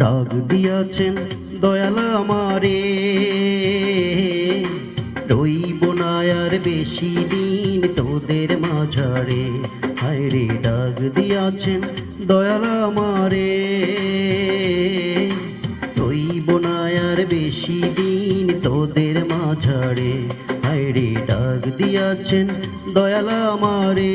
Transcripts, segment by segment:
ডাক দিয়াছেন দয়াল আমারে, রইব না আর বেশি দিন তোদের মাঝারে। হায়রে ডাক দিয়াছেন দয়াল আমারে, রইব না আর বেশি দিন তোদের মাঝারে। হায়রে ডাক দিয়াছেন দয়াল আমারে।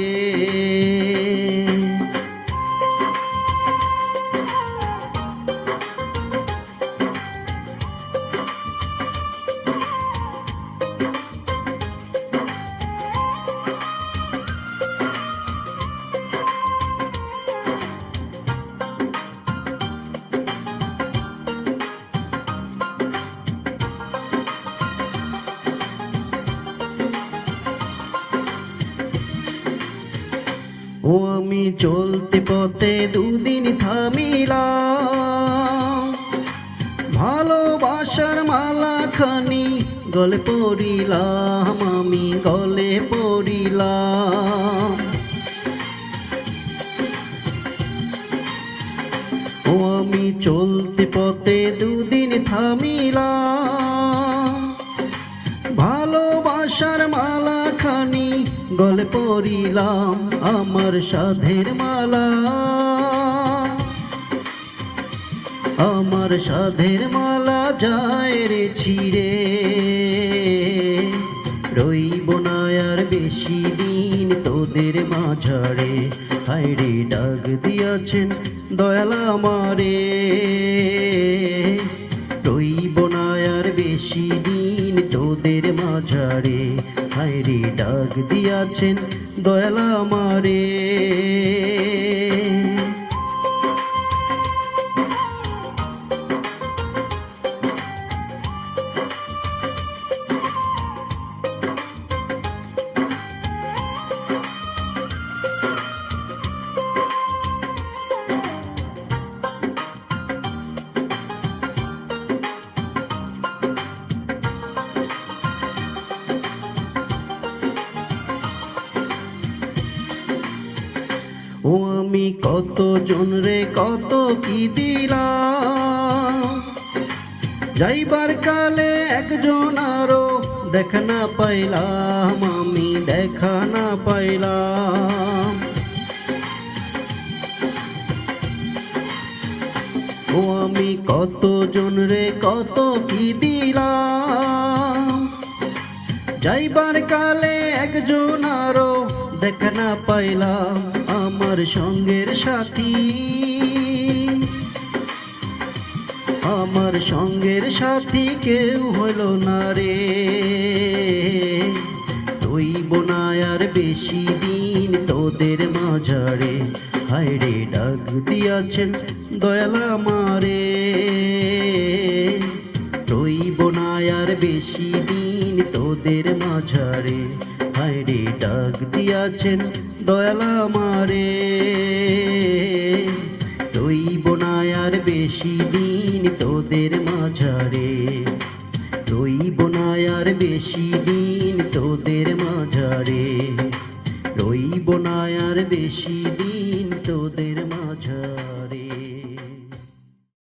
ও আমি চলতে পথে দুদিন থামিলাম, ভালোবাসার মালা খানি গলে পড়িলাম, আমি গলে পড়িলাম। ও আমি চলতে পথে দুদিন থামিলাম, ভালোবাসার মালা খানি গলে পড়িলাম, আমার সাধের মালা, আমার সাধের মালা যায় রে ছিঁড়ে। রইব না আর বেশি দিন তোদের মাঝারে। হায়রে ডাক দিয়াছেন দয়াল আমারে, রইব না আর বেশি দিন তোদের মাঝারে। হায়রে ডাক দিয়াছেন দয়াল আমারে। ও আমি কত জন রে কত কি দিলাম, যাইবার কালে একজন আরো দেখা না পাইলাম, আমি দেখা না পাইলাম। ও আমি কত জন রে কত কি দিলাম, যাইবার কালে একজন আরো দেখা না পাইলাম, আমার সঙ্গের সাথী, আমার সঙ্গের সাথী কেউ হইল না রে। রইব না আর বেশি দিন তোদের মাঝারে। হায়রে ডাক দিয়াছেন দয়াল আমারে, রইব না আর বেশি দিন তোদের মাঝারে। হায়রে ডাক দিয়াছেন দয়াল আমারে, রইব না আর বেশি দিন তোদের মাঝারে। রইব না আর বেশি দিন তোদের মাঝারে। রইব না আর বেশি দিন তোদের মাঝারে।